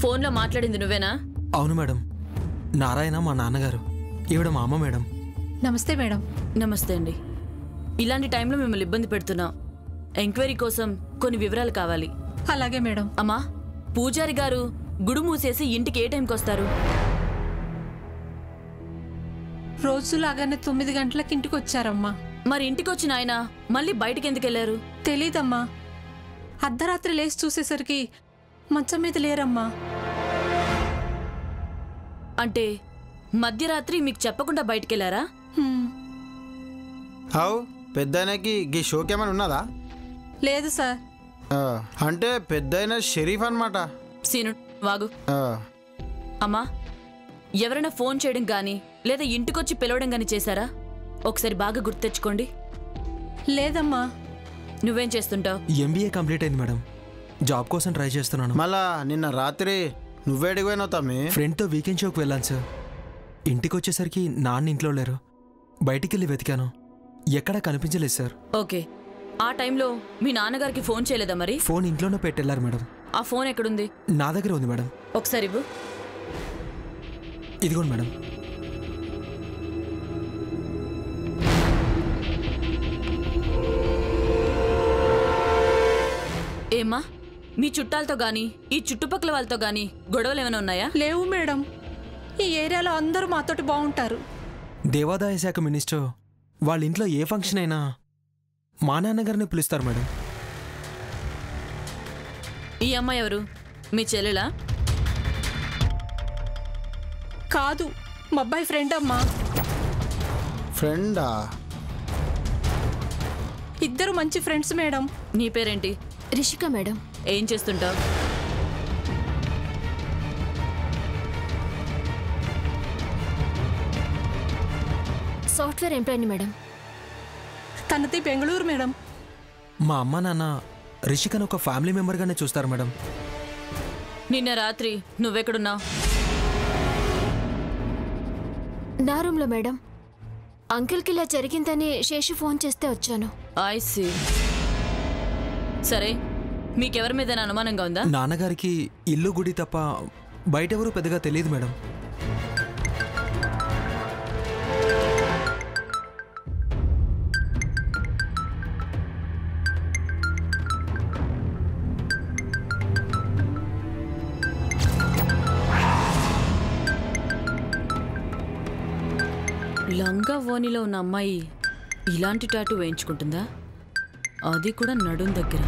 ఫోన్లో మాట్లాడింది నువ్వేనా? అవును మేడం, నారాయణ మా నాన్నగారు, ఈవిడ మా అమ్మ మేడం. నమస్తే మేడం. నమస్తే అండి. ఇలాంటి టైంలో మిమ్మల్ని ఇబ్బంది పెడుతున్నాం. ఎంక్వైరీ కోసం కొన్ని వివరాలు కావాలి. అలాగే మేడం. అమ్మా, పూజారి గారు గుడి మూసేసి ఇంటికి ఏ టైంకి వస్తారు? రోజులాగానే 9 గంటలకు ఇంటికి వచ్చారమ్మా. మరి ఇంటికి వచ్చిన ఆయన మళ్ళీ బయటికి ఎందుకు వెళ్ళారు? తెలీదమ్మా. అర్ధరాత్రి లేచి చూసేసరికి మంచం మీద లేరమ్మా. అంటే మధ్యరాత్రి మీకు చెప్పకుండా బయటికి వెళ్ళారా? అవు పెద్దయినకి గీ షోకేమైనా ఉన్నదా? లేదు సార్. అంటే పెద్దయిన షరీఫ్ అన్నమాట. సీను వాగు. అమ్మా, ఎవరైనా ఫోన్ చేయడం గానీ లేదా ఇంటికొచ్చి పిలవడం గానీ చేశారా? ఒకసారి బాగా గుర్తు తెచ్చుకోండి. లేదమ్మా. నువ్వేం చేస్తుంటావు? ఎంబీఏ కంప్లీట్ అయింది మేడం, జాబ్ కోసం ట్రై చేస్తున్నాను. మళ్ళా నిన్న రాత్రి నువ్వేడికి పోయినావు తమ్మి? ఫ్రెండ్తో వీకెండ్ షోకి వెళ్ళాను సార్. ఇంటికి వచ్చేసరికి నాన్న ఇంట్లో లేరు. బయటికి వెళ్ళి వెతికాను, ఎక్కడా కనిపించలేదు సార్. ఓకే, ఆ టైంలో మీ నాన్నగారికి ఫోన్ చేయలేదా మరి? ఫోన్ ఇంట్లోనే పెట్టెళ్ళారు మేడం. ఆ ఫోన్ ఎక్కడుంది? నా దగ్గర ఉంది మేడం. ఒకసారి ఇవ్వు. ఇదిగోండి మేడం. ఏమ్మా, మీ చుట్టాలతో గానీ ఈ చుట్టుపక్కల వాళ్ళతో గానీ గొడవలు ఏమైనా ఉన్నాయా? లేవు మేడం. ఈ ఏరియాలో అందరూ మాతోటి బాగుంటారు. దేవాదాయ శాఖ మినిస్టర్ వాళ్ళ ఇంట్లో ఏ ఫంక్షన్ అయినా మా నాన్నగారిని పిలుస్తారు మేడం. ఈ అమ్మాయి ఎవరు? మీ చెల్లెలా? కాదు, మా అబ్బాయి ఫ్రెండ్ అమ్మా. ఫ్రెండా? ఇద్దరు మంచి ఫ్రెండ్స్ మేడం. నీ పేరేంటి? రిషిక మేడం. ఏం చేస్తుంటావు? సాఫ్ట్వేర్ ఎంప్లాయీని మేడం. తనది బెంగళూరు మేడం. మా అమ్మ నాన్న రిషికను ఒక ఫ్యామిలీ మెంబర్గానే చూస్తారు మేడం. నిన్న రాత్రి నువ్వెక్కడున్నావు? నా రూమ్లో మేడం. అంకుల్కి ఇలా జరిగిందని శేషు ఫోన్ చేస్తే వచ్చాను. I see. సరే, మీకెవరి మీద అనుమానంగా ఉందా? నాన్నగారికి ఇల్లు గుడి తప్ప బయటెవరూ పెద్దగా తెలియదు మేడం. లంగా ఓనిలో ఉన్న అమ్మాయి ఇలాంటి టాటూ వేయించుకుంటుందా? అది కూడా నడుం దగ్గర.